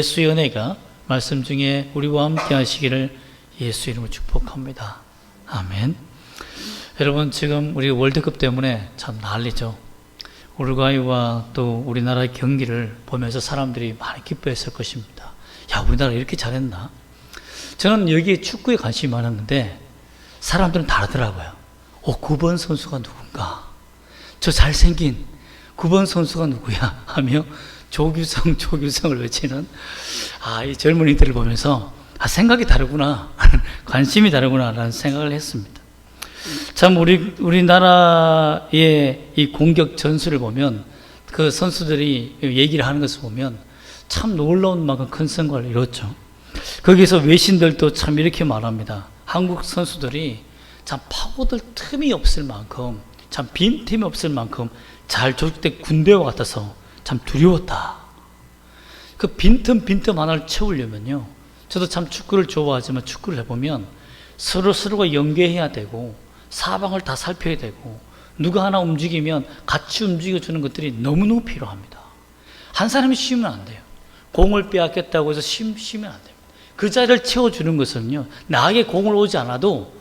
예수의 은혜가 말씀 중에 우리와 함께 하시기를 예수 이름으로 축복합니다. 아멘. 여러분, 지금 우리 월드컵 때문에 참 난리죠. 우루과이와 또 우리나라의 경기를 보면서 사람들이 많이 기뻐했을 것입니다. 야, 우리나라 이렇게 잘했나? 저는 여기에 축구에 관심이 많았는데 사람들은 다르더라고요. 9번 선수가 누군가? 저 잘생긴 9번 선수가 누구야? 하며 조규성을 외치는 이 젊은이들을 보면서 생각이 다르구나, 관심이 다르구나라는 생각을 했습니다. 참 우리나라의 이 공격 전술을 보면 그 선수들이 얘기를 하는 것을 보면 참 놀라운 만큼 큰 성과를 이뤘죠. 거기서 외신들도 참 이렇게 말합니다. 한국 선수들이 참 파고들 틈이 없을 만큼, 참 빈틈이 없을 만큼 잘 조직된 군대와 같아서 참 두려웠다. 그 빈틈 하나를 채우려면요, 저도 참 축구를 좋아하지만 축구를 해보면 서로가 연계해야 되고 사방을 다 살펴야 되고 누가 하나 움직이면 같이 움직여주는 것들이 너무너무 필요합니다. 한 사람이 쉬면 안 돼요. 공을 빼앗겼다고 해서 쉬면 안 됩니다. 그 자리를 채워주는 것은요, 나에게 공을 오지 않아도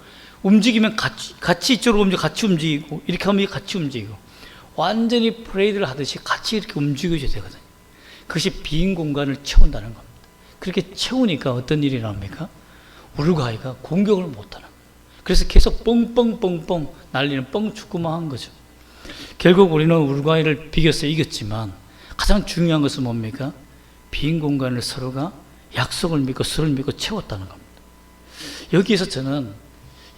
움직이면 같이 이쪽으로 같이 움직이고, 이렇게 하면 같이 움직이고, 완전히 프레이드를 하듯이 같이 이렇게 움직여줘야 되거든요. 그것이 빈 공간을 채운다는 겁니다. 그렇게 채우니까 어떤 일이 납니까? 우루과이가 공격을 못하는 거예요. 그래서 계속 뻥뻥 날리는 뻥축구만 한 거죠. 결국 우리는 우루과이를 비겨서 이겼지만 가장 중요한 것은 뭡니까? 빈 공간을 서로가 약속을 믿고 서로를 믿고 채웠다는 겁니다. 여기에서 저는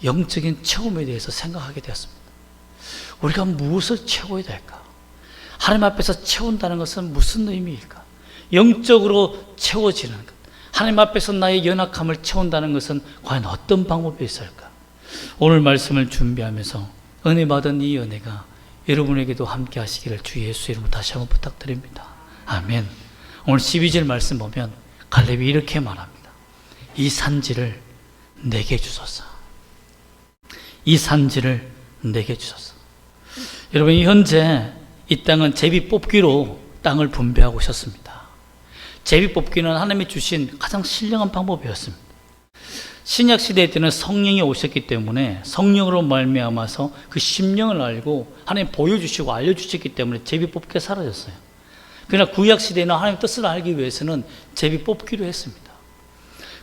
영적인 체험에 대해서 생각하게 되었습니다. 우리가 무엇을 채워야 될까? 하나님 앞에서 채운다는 것은 무슨 의미일까? 영적으로 채워지는 것, 하나님 앞에서 나의 연약함을 채운다는 것은 과연 어떤 방법이 있을까? 오늘 말씀을 준비하면서 은혜 받은 이 은혜가 여러분에게도 함께 하시기를 주 예수 이름으로 다시 한번 부탁드립니다. 아멘. 오늘 12절 말씀 보면 갈렙이 이렇게 말합니다. 이 산지를 내게 주소서. 이 산지를 내게 주소서. 여러분, 현재 이 땅은 제비 뽑기로 땅을 분배하고 있었습니다. 제비 뽑기는 하나님이 주신 가장 신령한 방법이었습니다. 신약 시대 때는 성령이 오셨기 때문에 성령으로 말미암아서 그 심령을 알고 하나님 보여주시고 알려주셨기 때문에 제비 뽑기가 사라졌어요. 그러나 구약 시대에는 하나님 뜻을 알기 위해서는 제비 뽑기로 했습니다.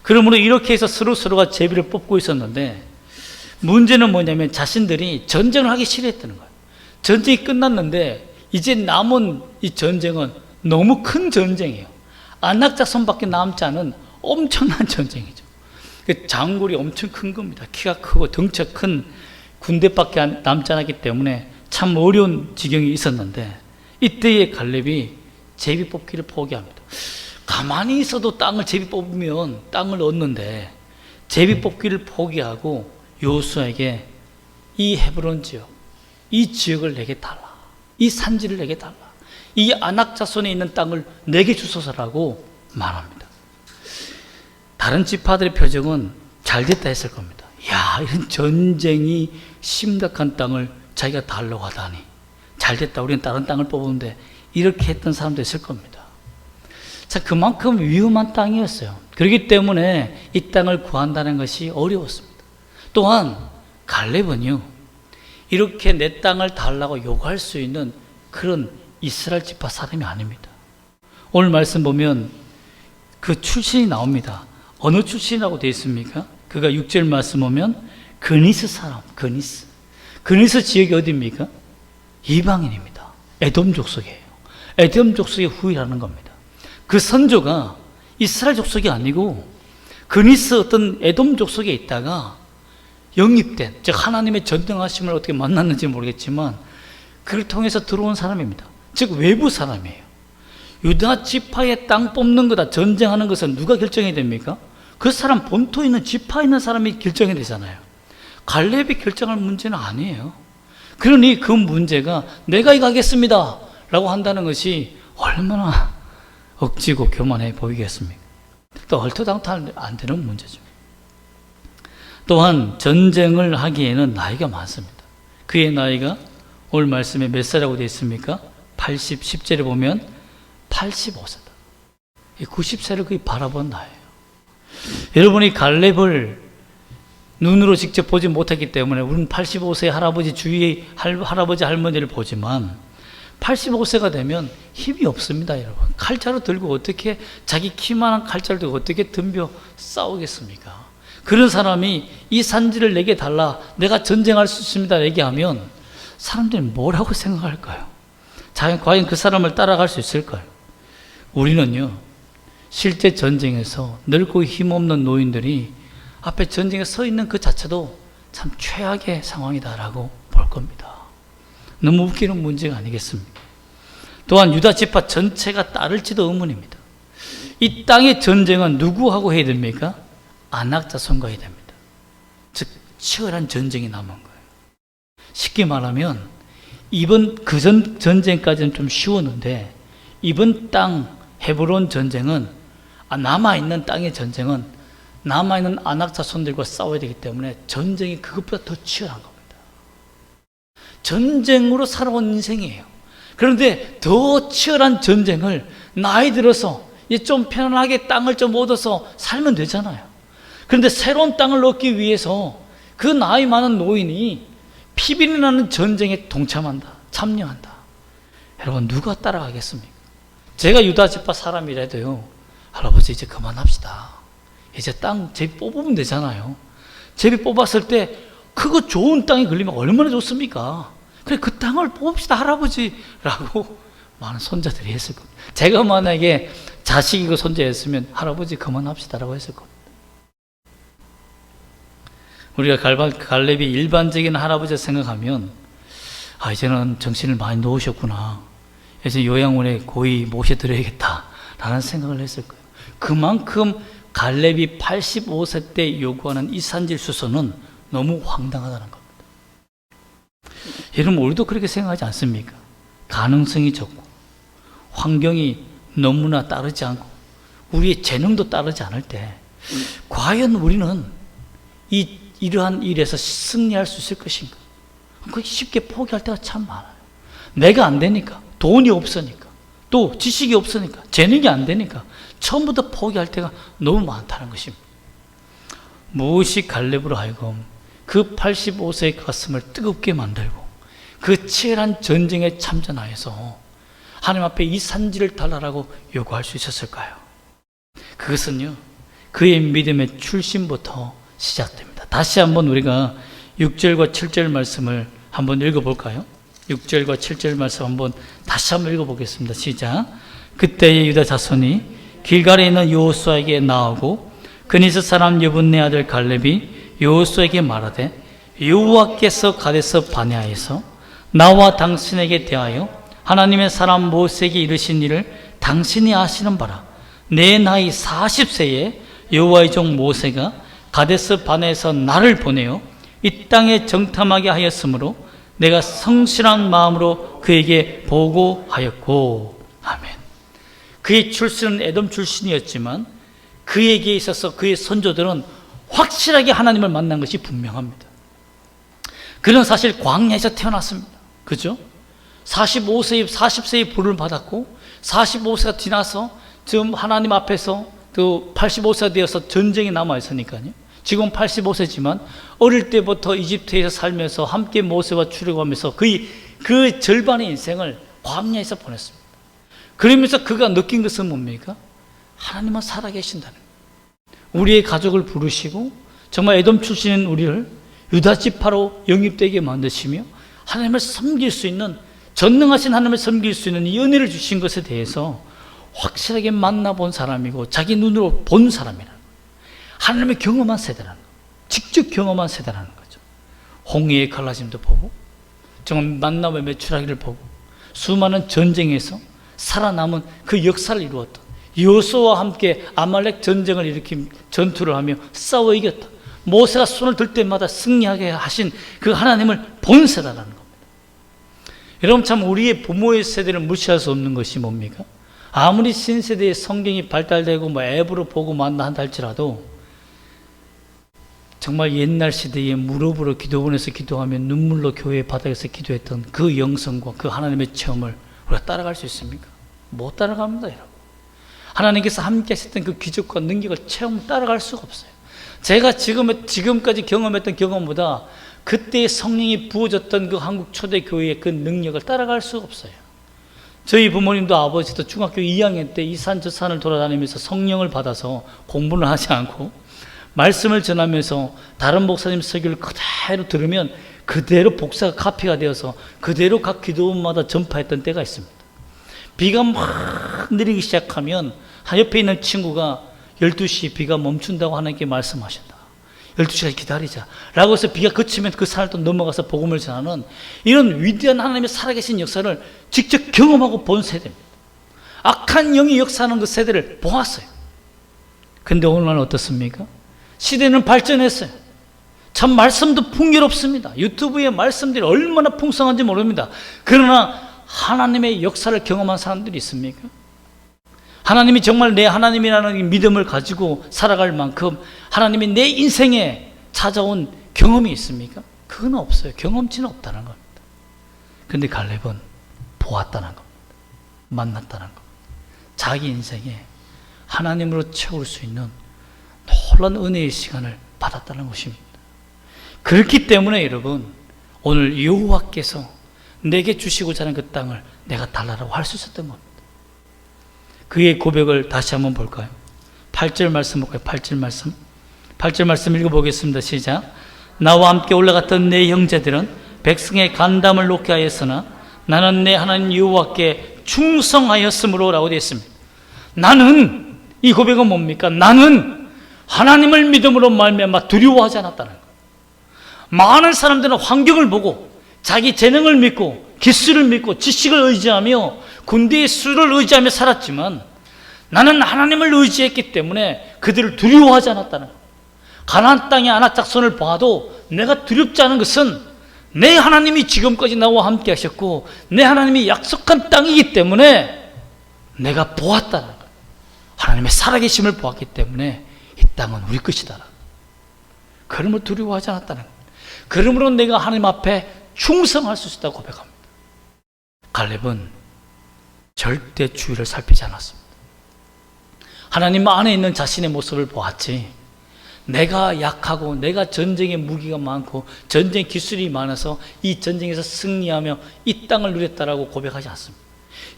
그러므로 이렇게 해서 서로가 제비를 뽑고 있었는데, 문제는 뭐냐면 자신들이 전쟁을 하기 싫어했다는 거예요. 전쟁이 끝났는데 이제 남은 이 전쟁은 너무 큰 전쟁이에요. 안락자손밖에 남지 않은 엄청난 전쟁이죠. 장골이 엄청 큰 겁니다. 키가 크고 덩치가 큰 군대밖에 남지 않았기 때문에 참 어려운 지경이 있었는데, 이때의 갈렙이 제비 뽑기를 포기합니다. 가만히 있어도 땅을 제비 뽑으면 땅을 얻는데 제비 뽑기를 포기하고 여호수아에게 이 헤브론 지역, 이 지역을 내게 달라, 이 산지를 내게 달라, 이 안악자손에 있는 땅을 내게 주소서라고 말합니다. 다른 지파들의 표정은 잘됐다 했을 겁니다. 야, 이런 전쟁이 심각한 땅을 자기가 달라고 하다니 잘됐다, 우리는 다른 땅을 뽑는데, 이렇게 했던 사람도 있을 겁니다. 자, 그만큼 위험한 땅이었어요. 그렇기 때문에 이 땅을 구한다는 것이 어려웠습니다. 또한 갈렙은요, 이렇게 내 땅을 달라고 요구할 수 있는 그런 이스라엘 지파 사람이 아닙니다. 오늘 말씀 보면 그 출신이 나옵니다. 어느 출신이라고 되어 있습니까? 그가 6절 말씀 보면 그니스 사람, 그니스 지역이 어디입니까? 이방인입니다. 에돔 족속이에요. 에돔 족속의 후이라는 겁니다. 그 선조가 이스라엘 족속이 아니고 그니스 어떤 에돔 족속에 있다가 영입된, 즉 하나님의 전능하심을 어떻게 만났는지 모르겠지만 그걸 통해서 들어온 사람입니다. 즉 외부 사람이에요. 유다 지파의 땅 뽑는 거다, 전쟁하는 것은 누가 결정해야 됩니까? 그 사람 본토에 있는 지파에 있는 사람이 결정해야 되잖아요. 갈렙이 결정할 문제는 아니에요. 그러니 그 문제가 내가 이거 하겠습니다 라고 한다는 것이 얼마나 억지고 교만해 보이겠습니까? 또 얼토당토 안 되는 문제죠. 또한 전쟁을 하기에는 나이가 많습니다. 그의 나이가 오늘 말씀에 몇 살이라고 되어 있습니까? 10절에 보면 85세다. 90세를 거의 바라본 나이에요. 여러분이 갈렙을 눈으로 직접 보지 못했기 때문에 우리는 85세 할아버지 주위의 할아버지 할머니를 보지만 85세가 되면 힘이 없습니다, 여러분. 칼자루 들고 어떻게 자기 키만한 칼자루 들고 어떻게 덤벼 싸우겠습니까? 그런 사람이 이 산지를 내게 달라, 내가 전쟁할 수 있습니다 얘기하면 사람들이 뭐라고 생각할까요? 과연 그 사람을 따라갈 수 있을까요? 우리는요, 실제 전쟁에서 늙고 힘없는 노인들이 앞에 전쟁에 서 있는 그 자체도 참 최악의 상황이다라고 볼 겁니다. 너무 웃기는 문제가 아니겠습니까? 또한 유다 지파 전체가 따를지도 의문입니다. 이 땅의 전쟁은 누구하고 해야 됩니까? 아낙 자손과 해야 됩니다. 즉 치열한 전쟁이 남은 거예요. 쉽게 말하면 이번 그전 전쟁까지는 좀 쉬웠는데 이번 땅 헤브론 전쟁은 남아있는 땅의 전쟁은 남아있는 아낙 자손들과 싸워야 되기 때문에 전쟁이 그것보다 더 치열한 겁니다. 전쟁으로 살아온 인생이에요. 그런데 더 치열한 전쟁을 나이 들어서 좀 편안하게 땅을 좀 얻어서 살면 되잖아요. 그런데 새로운 땅을 얻기 위해서 그 나이 많은 노인이 피비린 나는 전쟁에 동참한다, 참여한다. 여러분 누가 따라가겠습니까? 제가 유다 지파 사람이라도요, 할아버지 이제 그만합시다. 이제 땅 제비 뽑으면 되잖아요. 제비 뽑았을 때 그거 좋은 땅이 걸리면 얼마나 좋습니까? 그래 그 땅을 뽑읍시다 할아버지라고 많은 손자들이 했을 겁니다. 제가 만약에 자식이고 손자였으면 할아버지 그만합시다라고 했을 겁니다. 우리가 갈렙이 일반적인 할아버지 생각하면 이제는 정신을 많이 놓으셨구나, 이제 요양원에 고이 모셔드려야겠다라는 생각을 했을 거예요. 그만큼 갈렙이 85세 때 요구하는 이 산질 수소는 너무 황당하다는 겁니다. 여러분 우리도 그렇게 생각하지 않습니까? 가능성이 적고 환경이 너무나 따르지 않고 우리의 재능도 따르지 않을 때 과연 우리는 이러한 일에서 승리할 수 있을 것인가? 그게 쉽게 포기할 때가 참 많아요. 내가 안 되니까, 돈이 없으니까, 또 지식이 없으니까, 재능이 안 되니까 처음부터 포기할 때가 너무 많다는 것입니다. 무엇이 갈렙으로 하여금 그 85세의 가슴을 뜨겁게 만들고 그 치열한 전쟁에 참전하여서 하나님 앞에 이 산지를 달라라고 요구할 수 있었을까요? 그것은요, 그의 믿음의 출신부터 시작됩니다. 다시 한번 우리가 6절과 7절 말씀을 한번 읽어볼까요? 6절과 7절 말씀 한번 다시 한번 읽어보겠습니다. 시작. 그때의 유다 자손이 길갈에 있는 여호수아에게 나오고 그니스 사람 여분네 아들 갈렙이 여호수아에게 말하되 여호와께서 가데스 바네아에서 나와 당신에게 대하여 하나님의 사람 모세에게 이르신 일을 당신이 아시는 바라. 내 나이 40세에 여호와의 종 모세가 가데스 바네아에서 나를 보내어 이 땅에 정탐하게 하였으므로 내가 성실한 마음으로 그에게 보고하였고. 아멘. 그의 출신은 에돔 출신이었지만 그에게 있어서 그의 선조들은 확실하게 하나님을 만난 것이 분명합니다. 그는 사실 광야에서 태어났습니다. 그죠? 40세의 부름을 받았고 45세가 지나서 지금 하나님 앞에서 그 85세가 되어서 전쟁이 남아있으니까요. 지금 85세지만 어릴 때부터 이집트에서 살면서 함께 모세와 출애굽하면서 거의 그 절반의 인생을 광야에서 보냈습니다. 그러면서 그가 느낀 것은 뭡니까? 하나님은 살아계신다는 거예요. 우리의 가족을 부르시고 정말 에돔 출신인 우리를 유다 지파로 영입되게 만드시며 하나님을 섬길 수 있는, 전능하신 하나님을 섬길 수 있는 이 은혜를 주신 것에 대해서 확실하게 만나본 사람이고 자기 눈으로 본 사람이라는 거예요. 하나님의 경험한 세대라는 거예요. 직접 경험한 세대라는 거죠. 홍해의 갈라짐도 보고 정말 만남의 매출하기를 보고 수많은 전쟁에서 살아남은 그 역사를 이루었던 여호수아와 함께 아말렉 전쟁을 일으킨 전투를 하며 싸워 이겼다. 모세가 손을 들 때마다 승리하게 하신 그 하나님을 본 세대라는 겁니다. 여러분 참 우리의 부모의 세대를 무시할 수 없는 것이 뭡니까? 아무리 신세대의 성경이 발달되고 앱으로 보고 만나 한다 할지라도 정말 옛날 시대에 무릎으로 기도원에서 기도하며 눈물로 교회 바닥에서 기도했던 그 영성과 그 하나님의 체험을 우리가 따라갈 수 있습니까? 못 따라갑니다, 여러분. 하나님께서 함께 하셨던 그 기적과 능력을 체험 따라갈 수가 없어요. 제가 지금까지 경험했던 경험보다 그때 성령이 부어졌던 그 한국 초대교회의 그 능력을 따라갈 수가 없어요. 저희 부모님도 아버지도 중학교 2학년 때 이 산 저 산을 돌아다니면서 성령을 받아서 공부를 하지 않고 말씀을 전하면서 다른 목사님 설교를 그대로 들으면 그대로 복사가 카피가 되어서 그대로 각 기도원마다 전파했던 때가 있습니다. 비가 막 내리기 시작하면 옆에 있는 친구가 12시 비가 멈춘다고 하나님께 말씀하신다. 12시까지 기다리자 라고 해서 비가 그치면 그 산을 또 넘어가서 복음을 전하는 이런 위대한 하나님의 살아계신 역사를 직접 경험하고 본 세대입니다. 악한 영이 역사하는 그 세대를 보았어요. 근데 오늘날 어떻습니까? 시대는 발전했어요. 참 말씀도 풍요롭습니다. 유튜브에 말씀들이 얼마나 풍성한지 모릅니다. 그러나 하나님의 역사를 경험한 사람들이 있습니까? 하나님이 정말 내 하나님이라는 믿음을 가지고 살아갈 만큼 하나님이 내 인생에 찾아온 경험이 있습니까? 그건 없어요. 경험치는 없다는 겁니다. 그런데 갈렙은 보았다는 겁니다. 만났다는 겁니다. 자기 인생에 하나님으로 채울 수 있는 놀라운 은혜의 시간을 받았다는 것입니다. 그렇기 때문에 여러분, 오늘 여호와께서 내게 주시고자 하는 그 땅을 내가 달라라고 할 수 있었던 겁니다. 그의 고백을 다시 한번 볼까요? 8절 말씀 볼까요? 8절 말씀. 8절 말씀 읽어보겠습니다. 시작. 나와 함께 올라갔던 내 형제들은 백성의 간담을 놓게 하였으나 나는 내 하나님 여호와께 충성하였으므로 라고 되어 있습니다. 나는, 이 고백은 뭡니까? 나는 하나님을 믿음으로 말미암아 두려워하지 않았다는 거예요. 많은 사람들은 환경을 보고 자기 재능을 믿고 기술을 믿고 지식을 의지하며 군대의 수를 의지하며 살았지만 나는 하나님을 의지했기 때문에 그들을 두려워하지 않았다는 거예요. 가나안 땅의 안악작손을 봐도 내가 두렵지 않은 것은 내 하나님이 지금까지 나와 함께 하셨고 내 하나님이 약속한 땅이기 때문에 내가 보았다는 거예요. 하나님의 살아계심을 보았기 때문에 이 땅은 우리 것이다. 그러므로 두려워하지 않았다는 거예요. 그러므로 내가 하나님 앞에 충성할 수 있다고 고백합니다. 갈렙은 절대 주위를 살피지 않았습니다. 하나님 안에 있는 자신의 모습을 보았지, 내가 약하고 내가 전쟁의 무기가 많고 전쟁 기술이 많아서 이 전쟁에서 승리하며 이 땅을 누렸다라고 고백하지 않습니다.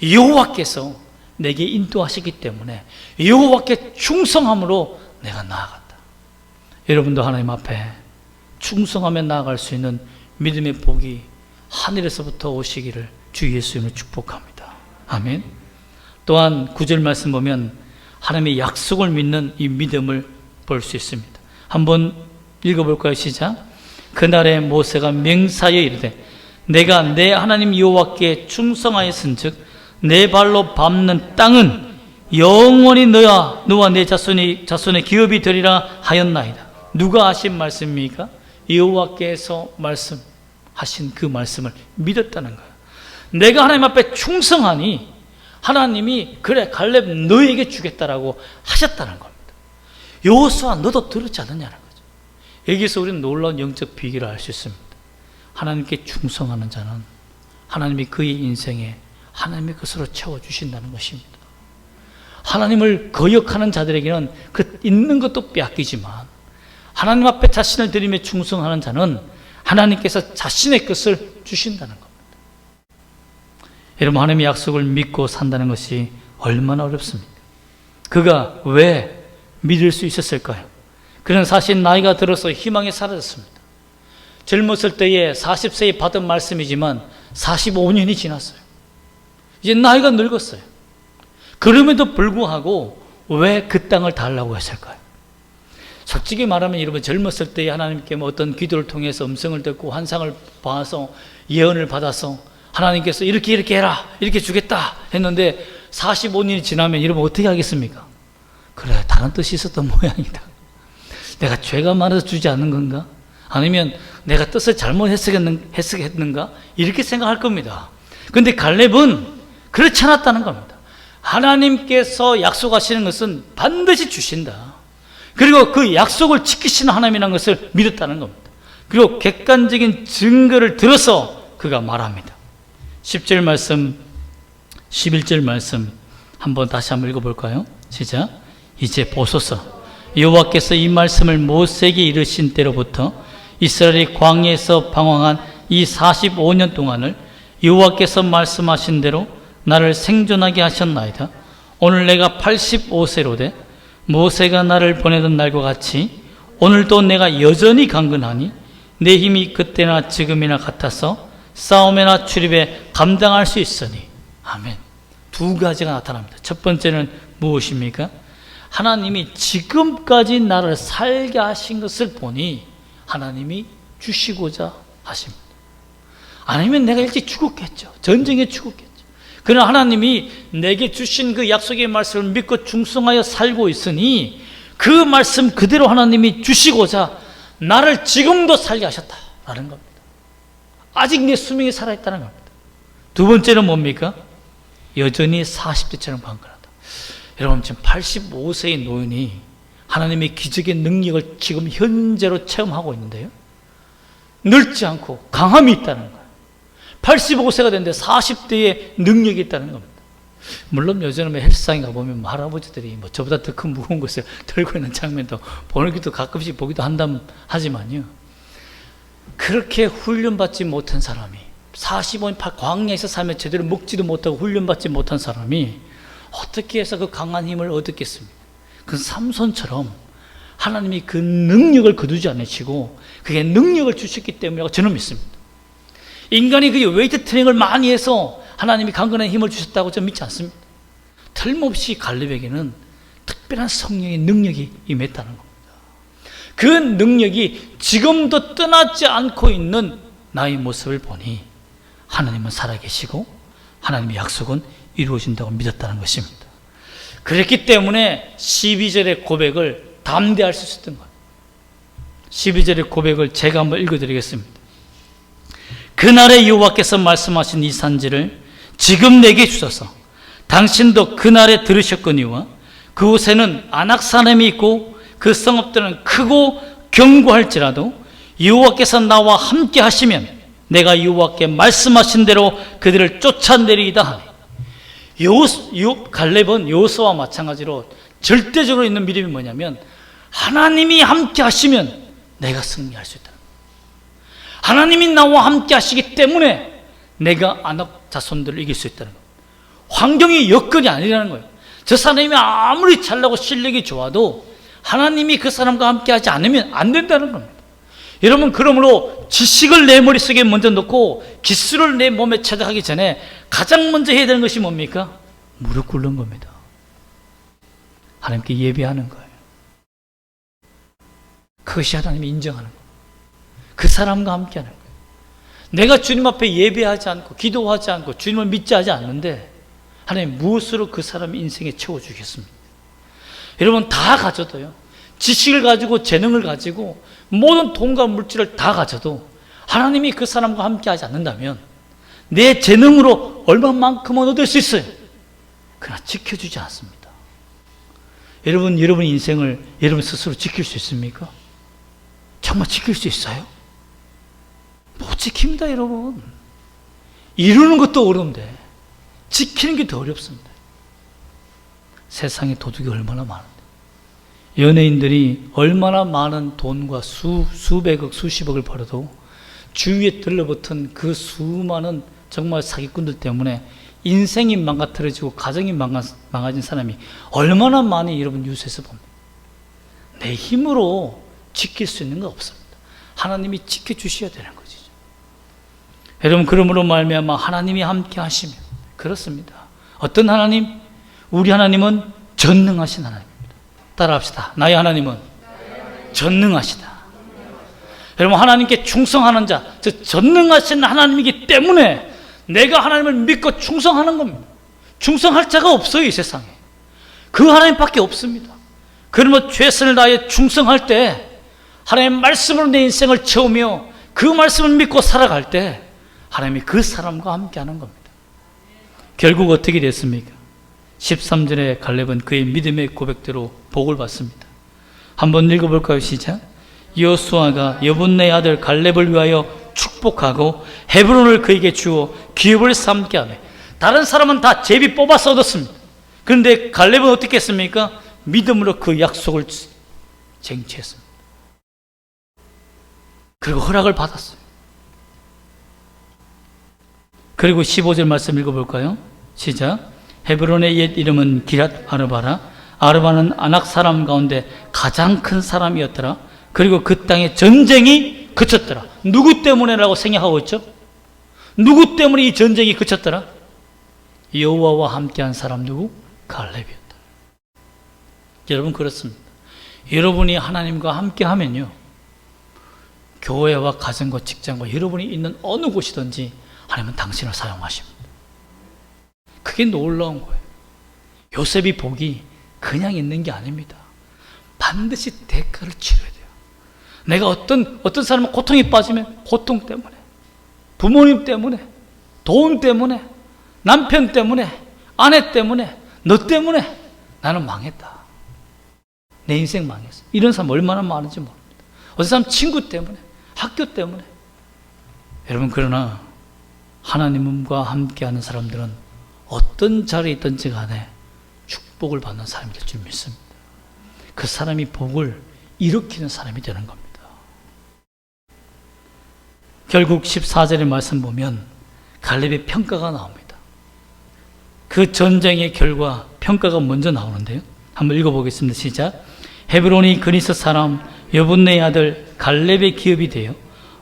여호와께서 내게 인도하시기 때문에 여호와께 충성함으로 내가 나아갔다. 여러분도 하나님 앞에 충성하며 나아갈 수 있는 믿음의 복이 하늘에서부터 오시기를 주 예수님을 축복합니다. 아멘. 또한 9절 말씀 보면 하나님의 약속을 믿는 이 믿음을 볼 수 있습니다. 한번 읽어볼까요? 시작. 그날에 모세가 맹사에 이르되 내가 내 하나님 여호와께 충성하였은즉 내 발로 밟는 땅은 영원히 너와 내 자손의 기업이 되리라 하였나이다. 누가 하신 말씀입니까? 여호와께서 말씀하신 그 말씀을 믿었다는 거예요. 내가 하나님 앞에 충성하니 하나님이 그래 갈렙 너에게 주겠다라고 하셨다는 겁니다. 여호수아 너도 들었지 않느냐는 거죠. 여기서 우리는 놀라운 영적 비결을 알 수 있습니다. 하나님께 충성하는 자는 하나님이 그의 인생에 하나님의 것으로 채워주신다는 것입니다. 하나님을 거역하는 자들에게는 그 있는 것도 빼앗기지만 하나님 앞에 자신을 드리며 충성하는 자는 하나님께서 자신의 것을 주신다는 겁니다. 여러분, 하나님의 약속을 믿고 산다는 것이 얼마나 어렵습니까? 그가 왜 믿을 수 있었을까요? 그는 사실 나이가 들어서 희망이 사라졌습니다. 젊었을 때에 40세에 받은 말씀이지만 45년이 지났어요. 이제 나이가 늙었어요. 그럼에도 불구하고 왜 그 땅을 달라고 했을까요? 솔직히 말하면 여러분, 젊었을 때에 하나님께 어떤 기도를 통해서 음성을 듣고 환상을 봐서 예언을 받아서 하나님께서 이렇게 해라, 이렇게 주겠다 했는데 45년이 지나면 여러분 어떻게 하겠습니까? 그래, 다른 뜻이 있었던 모양이다. 내가 죄가 많아서 주지 않는 건가? 아니면 내가 뜻을 잘못 해석했는가? 이렇게 생각할 겁니다. 그런데 갈렙은 그렇지 않았다는 겁니다. 하나님께서 약속하시는 것은 반드시 주신다. 그리고 그 약속을 지키시는 하나님이라는 것을 믿었다는 겁니다. 그리고 객관적인 증거를 들어서 그가 말합니다. 10절 말씀, 11절 말씀 다시 한번 읽어볼까요? 시작. 이제 보소서. 여호와께서 이 말씀을 모세에게 이르신 때로부터 이스라엘이 광야에서 방황한 이 45년 동안을 여호와께서 말씀하신 대로 나를 생존하게 하셨나이다. 오늘 내가 85세로 돼 모세가 나를 보내던 날과 같이 오늘도 내가 여전히 강건하니 내 힘이 그때나 지금이나 같아서 싸움이나 출입에 감당할 수 있으니. 아멘. 두 가지가 나타납니다. 첫 번째는 무엇입니까? 하나님이 지금까지 나를 살게 하신 것을 보니 하나님이 주시고자 하십니다. 아니면 내가 일찍 죽었겠죠. 전쟁에 죽었겠죠. 그러나 하나님이 내게 주신 그 약속의 말씀을 믿고 충성하여 살고 있으니 그 말씀 그대로 하나님이 주시고자 나를 지금도 살게 하셨다라는 겁니다. 아직 내 수명이 살아있다는 겁니다. 두 번째는 뭡니까? 여전히 40대처럼 강건하다. 여러분, 지금 85세의 노인이 하나님의 기적의 능력을 지금 현재로 체험하고 있는데요, 늙지 않고 강함이 있다는 거예요. 85세가 됐는데 40대의 능력이 있다는 겁니다. 물론 요즘에 헬스장에 가보면 할아버지들이 저보다 더 큰 무거운 것을 들고 있는 장면도 보기도 가끔씩 보기도 하지만요, 그렇게 훈련받지 못한 사람이 45년 광야에서 살며 제대로 먹지도 못하고 훈련받지 못한 사람이 어떻게 해서 그 강한 힘을 얻었겠습니까? 그 삼손처럼 하나님이 그 능력을 거두지 않으시고 그게 능력을 주셨기 때문이라고 저는 믿습니다. 인간이 그 웨이트 트레이닝을 많이 해서 하나님이 강건한 힘을 주셨다고 저는 믿지 않습니다. 틀림없이 갈렙에게는 특별한 성령의 능력이 임했다는 겁니다. 그 능력이 지금도 떠나지 않고 있는 나의 모습을 보니 하나님은 살아계시고 하나님의 약속은 이루어진다고 믿었다는 것입니다. 그랬기 때문에 12절의 고백을 담대할 수 있었던 거예요. 12절의 고백을 제가 한번 읽어드리겠습니다. 그날에 여호와께서 말씀하신 이 산지를 지금 내게 주소서. 당신도 그날에 들으셨거니와 그곳에는 아낙 사람이 있고 그 성읍들은 크고 견고할지라도 여호와께서 나와 함께 하시면 내가 여호와께 말씀하신 대로 그들을 쫓아내리이다 하니. 갈렙은 여호수아와 마찬가지로 절대적으로 있는 믿음이 뭐냐면 하나님이 함께 하시면 내가 승리할 수 있다. 하나님이 나와 함께 하시기 때문에 내가 아낙 자손들을 이길 수 있다는 겁니다. 환경이 여건이 아니라는 거예요. 저 사람이 아무리 잘나고 실력이 좋아도 하나님이 그 사람과 함께 하지 않으면 안 된다는 겁니다. 여러분, 그러므로 지식을 내 머릿속에 먼저 넣고 기술을 내 몸에 체득하기 전에 가장 먼저 해야 되는 것이 뭡니까? 무릎 꿇는 겁니다. 하나님께 예배하는 거예요. 그것이 하나님이 인정하는 거예요. 그 사람과 함께 하는 거예요. 내가 주님 앞에 예배하지 않고 기도하지 않고 주님을 믿지 하지 않는데 하나님 무엇으로 그 사람의 인생에 채워주겠습니까? 여러분, 다 가져도요, 지식을 가지고 재능을 가지고 모든 돈과 물질을 다 가져도 하나님이 그 사람과 함께 하지 않는다면 내 재능으로 얼마만큼은 얻을 수 있어요. 그러나 지켜주지 않습니다. 여러분 인생을 여러분 스스로 지킬 수 있습니까? 정말 지킬 수 있어요? 못 지킵니다, 여러분. 이루는 것도 어려운데 지키는 게 더 어렵습니다. 세상에 도둑이 얼마나 많은데, 연예인들이 얼마나 많은 돈과 수백억, 수십억을 벌어도 주위에 들러붙은 그 수많은 정말 사기꾼들 때문에 인생이 망가뜨려지고 가정이 망가진 사람이 얼마나 많이 여러분 뉴스에서 봅니다. 내 힘으로 지킬 수 있는 거 없습니다. 하나님이 지켜주셔야 되는 거죠. 여러분, 그러므로 말미암아 하나님이 함께 하시면, 그렇습니다. 어떤 하나님? 우리 하나님은 전능하신 하나님입니다. 따라합시다. 나의 하나님은 전능하시다. 여러분, 하나님께 충성하는 자, 즉 전능하신 하나님이기 때문에 내가 하나님을 믿고 충성하는 겁니다. 충성할 자가 없어요, 이 세상에. 그 하나님밖에 없습니다. 그러면 최선을 다해 충성할 때 하나님의 말씀으로 내 인생을 채우며 그 말씀을 믿고 살아갈 때 하나님이 그 사람과 함께하는 겁니다. 결국 어떻게 됐습니까? 13절에 갈렙은 그의 믿음의 고백대로 복을 받습니다. 한번 읽어볼까요? 시작. 여호수아가 여분네 아들 갈렙을 위하여 축복하고 헤브론을 그에게 주어 기업을 삼게 하네. 다른 사람은 다 제비 뽑아서 얻었습니다. 그런데 갈렙은 어떻게 했습니까? 믿음으로 그 약속을 쟁취했습니다. 그리고 허락을 받았어요. 그리고 15절 말씀 읽어볼까요? 시작. 헤브론의 옛 이름은 기랏 아르바라. 아르바는 아낙 사람 가운데 가장 큰 사람이었더라. 그리고 그 땅에 전쟁이 그쳤더라. 누구 때문에라고 생각하고 있죠? 누구 때문에 이 전쟁이 그쳤더라? 여호와와 함께한 사람 누구? 갈렙이었다. 여러분 그렇습니다. 여러분이 하나님과 함께하면요, 교회와 가정과 직장과 여러분이 있는 어느 곳이든지 하나님은 당신을 사용하십니다. 그게 놀라운 거예요. 요셉이 복이 그냥 있는 게 아닙니다. 반드시 대가를 치러야 돼요. 내가 어떤 사람은 고통에 빠지면 고통 때문에, 부모님 때문에, 돈 때문에, 남편 때문에, 아내 때문에, 너 때문에 나는 망했다. 내 인생 망했어. 이런 사람 얼마나 많은지 모릅니다. 어떤 사람 친구 때문에, 학교 때문에. 여러분 그러나 하나님과 함께하는 사람들은 어떤 자리에 있든지 간에 축복을 받는 사람이 될 줄 믿습니다. 그 사람이 복을 일으키는 사람이 되는 겁니다. 결국 14절의 말씀 보면 갈렙의 평가가 나옵니다. 그 전쟁의 결과 평가가 먼저 나오는데요. 한번 읽어보겠습니다. 시작. 헤브론이 그리스 사람 여분네의 아들 갈렙의 기업이 되어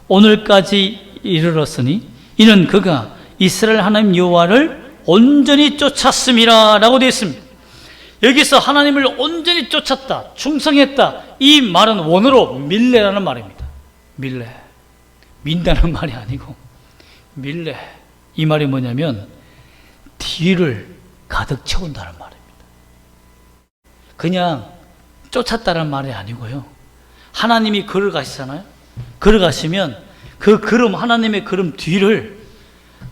오늘까지 이르렀으니 이는 그가 이스라엘 하나님 여호와를 온전히 쫓았음이라 라고 되어 있습니다. 여기서 하나님을 온전히 쫓았다, 충성했다, 이 말은 원어로 밀레라는 말입니다. 밀레, 민다는 말이 아니고 밀레. 이 말이 뭐냐면 뒤를 가득 채운다는 말입니다. 그냥 쫓았다는 말이 아니고요, 하나님이 걸어가시잖아요. 걸어가시면 그 걸음, 하나님의 걸음 뒤를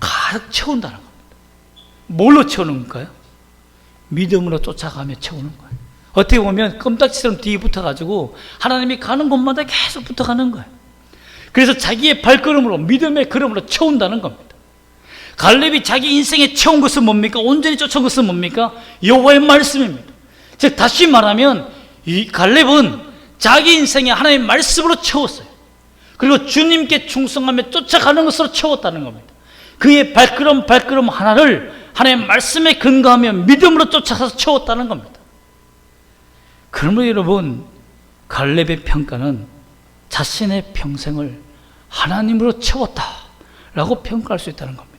가득 채운다는 겁니다. 뭘로 채우는 걸까요? 믿음으로 쫓아가며 채우는 거예요. 어떻게 보면 껌딱지처럼 뒤에 붙어가지고 하나님이 가는 곳마다 계속 붙어가는 거예요. 그래서 자기의 발걸음으로, 믿음의 걸음으로 채운다는 겁니다. 갈렙이 자기 인생에 채운 것은 뭡니까? 온전히 쫓아온 것은 뭡니까? 여호와의 말씀입니다. 즉 다시 말하면 이 갈렙은 자기 인생에 하나님의 말씀으로 채웠어요. 그리고 주님께 충성하며 쫓아가는 것으로 채웠다는 겁니다. 그의 발걸음 하나를 하나님의 말씀에 근거하며 믿음으로 쫓아가서 채웠다는 겁니다. 그러므로 여러분, 갈렙의 평가는 자신의 평생을 하나님으로 채웠다 라고 평가할 수 있다는 겁니다.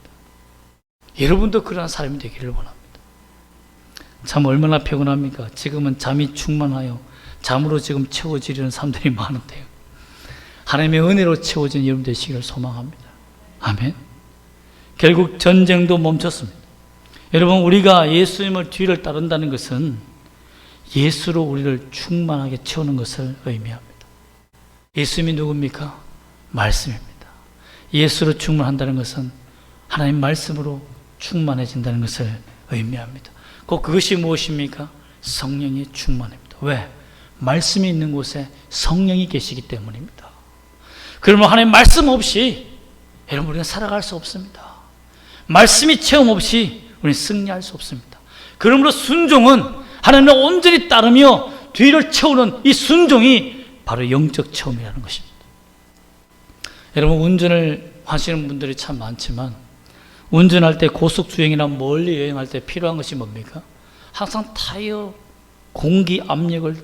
여러분도 그러한 사람이 되기를 원합니다. 참 얼마나 피곤합니까? 지금은 잠이 충만하여 잠으로 지금 채워지려는 사람들이 많은데요, 하나님의 은혜로 채워진 여러분 되시기를 소망합니다. 아멘. 결국 전쟁도 멈췄습니다. 여러분, 우리가 예수님을 뒤를 따른다는 것은 예수로 우리를 충만하게 채우는 것을 의미합니다. 예수님이 누굽니까? 말씀입니다. 예수로 충만한다는 것은 하나님 말씀으로 충만해진다는 것을 의미합니다. 곧 그것이 무엇입니까? 성령의 충만입니다. 왜? 말씀이 있는 곳에 성령이 계시기 때문입니다. 그러면 하나님 말씀 없이 여러분 우리는 살아갈 수 없습니다. 말씀이 체험 없이 우리는 승리할 수 없습니다. 그러므로 순종은 하나님을 온전히 따르며 뒤를 채우는 이 순종이 바로 영적 체험이라는 것입니다. 여러분, 운전을 하시는 분들이 참 많지만 운전할 때 고속주행이나 멀리 여행할 때 필요한 것이 뭡니까? 항상 타이어 공기 압력을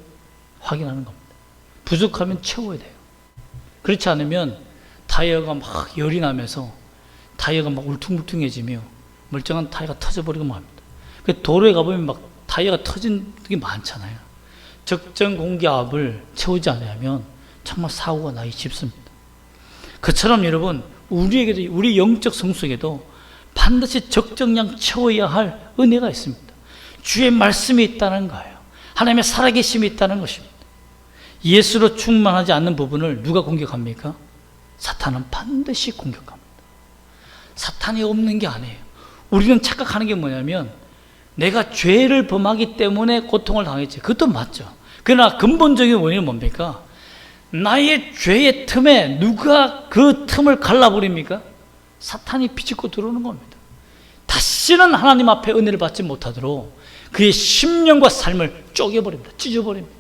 확인하는 겁니다. 부족하면 채워야 돼요. 그렇지 않으면 타이어가 막 열이 나면서 타이어가 막 울퉁불퉁해지며 멀쩡한 타이어가 터져버리고 맙니다. 도로에 가보면 막 타이어가 터진 게 많잖아요. 적정 공기압을 채우지 않으면 정말 사고가 나기 쉽습니다. 그처럼 여러분, 우리에게도, 우리 영적 성숙에도 반드시 적정량 채워야 할 은혜가 있습니다. 주의 말씀이 있다는 거예요. 하나님의 살아계심이 있다는 것입니다. 예수로 충만하지 않는 부분을 누가 공격합니까? 사탄은 반드시 공격합니다. 사탄이 없는 게 아니에요. 우리는 착각하는 게 뭐냐면 내가 죄를 범하기 때문에 고통을 당했지. 그것도 맞죠. 그러나 근본적인 원인은 뭡니까? 나의 죄의 틈에 누가 그 틈을 갈라버립니까? 사탄이 비집고 들어오는 겁니다. 다시는 하나님 앞에 은혜를 받지 못하도록 그의 심령과 삶을 쪼개버립니다. 찢어버립니다.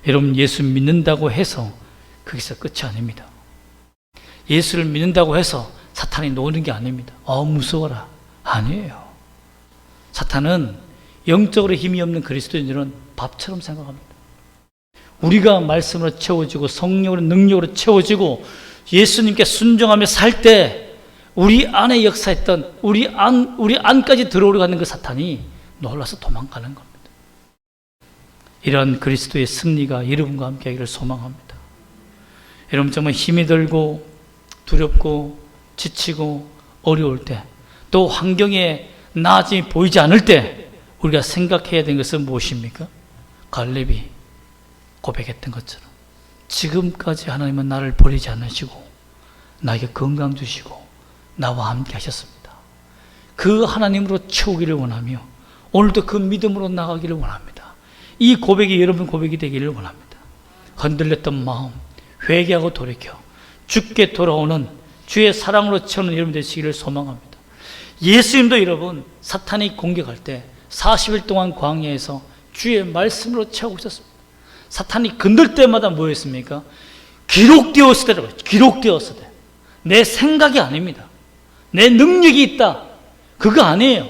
여러분, 예수 믿는다고 해서 거기서 끝이 아닙니다. 예수를 믿는다고 해서 사탄이 노는 게 아닙니다. 무서워라. 아니에요. 사탄은 영적으로 힘이 없는 그리스도인들은 밥처럼 생각합니다. 우리가 말씀으로 채워지고 성령으로 능력으로 채워지고 예수님께 순종하며 살 때 우리 안에 역사했던 우리 안까지 들어오려고 하는 그 사탄이 놀라서 도망가는 겁니다. 이러한 그리스도의 승리가 여러분과 함께 하기를 소망합니다. 여러분, 정말 힘이 들고 두렵고 지치고 어려울 때, 또 환경에 나아짐이 보이지 않을 때 우리가 생각해야 되는 것은 무엇입니까? 갈렙이 고백했던 것처럼 지금까지 하나님은 나를 버리지 않으시고 나에게 건강 주시고 나와 함께 하셨습니다. 그 하나님으로 채우기를 원하며 오늘도 그 믿음으로 나가기를 원합니다. 이 고백이 여러분 고백이 되기를 원합니다. 흔들렸던 마음 회개하고 돌이켜 주께 돌아오는 주의 사랑으로 채우는 여러분 되시기를 소망합니다. 예수님도 여러분 사탄이 공격할 때 40일 동안 광야에서 주의 말씀으로 채우고 있었습니다. 사탄이 건들 때마다 뭐였습니까? 기록되었으되라고요. 기록되었으되. 내 생각이 아닙니다. 내 능력이 있다. 그거 아니에요.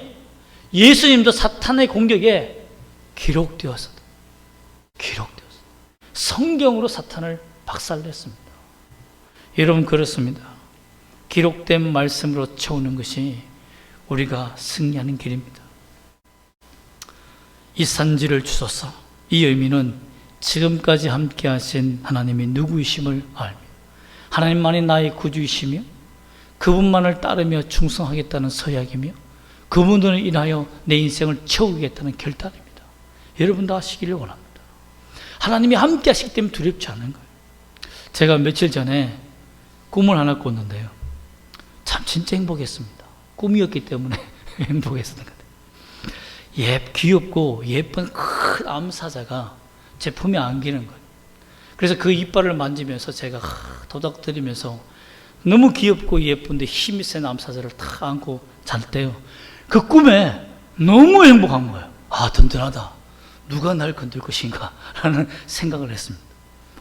예수님도 사탄의 공격에 기록되었으되. 기록되었으되. 성경으로 사탄을 박살냈습니다. 여러분, 그렇습니다. 기록된 말씀으로 채우는 것이 우리가 승리하는 길입니다. 이 산지를 주소서. 이 의미는 지금까지 함께 하신 하나님이 누구이심을 알며 하나님만이 나의 구주이시며 그분만을 따르며 충성하겠다는 서약이며 그분으로 인하여 내 인생을 채우겠다는 결단입니다. 여러분도 하시기를 원합니다. 하나님이 함께 하시기 때문에 두렵지 않은 거예요. 제가 며칠 전에 꿈을 하나 꿨는데요. 참 진짜 행복했습니다. 꿈이었기 때문에 행복했었던 것 같아요. 귀엽고 예쁜 큰 암사자가 제 품에 안기는 거예요. 그래서 그 이빨을 만지면서 제가 도닥거리면서 너무 귀엽고 예쁜데 힘이 센 암사자를 탁 안고 잘 때요. 그 꿈에 너무 행복한 거예요. 든든하다. 누가 날 건들 것인가 라는 생각을 했습니다.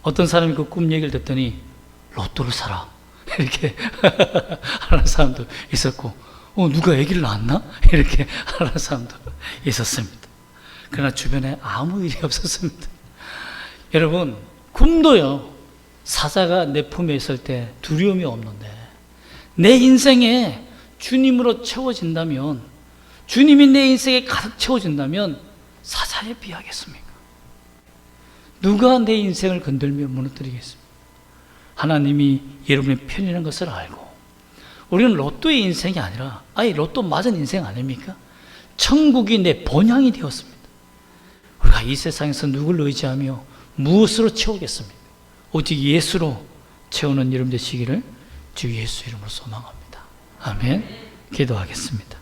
어떤 사람이 그 꿈 얘기를 듣더니 로또를 사라 이렇게 하는 사람도 있었고 누가 아기를 낳았나? 이렇게 하는 사람도 있었습니다. 그러나 주변에 아무 일이 없었습니다. 여러분, 꿈도요, 사자가 내 품에 있을 때 두려움이 없는데 내 인생에 주님으로 채워진다면, 주님이 내 인생에 가득 채워진다면 사자에 비하겠습니까? 누가 내 인생을 건들며 무너뜨리겠습니까? 하나님이 여러분의 편이라는 것을 알고, 우리는 로또의 인생이 아니라 아예 로또 맞은 인생 아닙니까? 천국이 내 본향이 되었습니다. 우리가 이 세상에서 누구를 의지하며 무엇으로 채우겠습니까? 오직 예수로 채우는 여러분 되시기를 주 예수 이름으로 소망합니다. 아멘. 기도하겠습니다.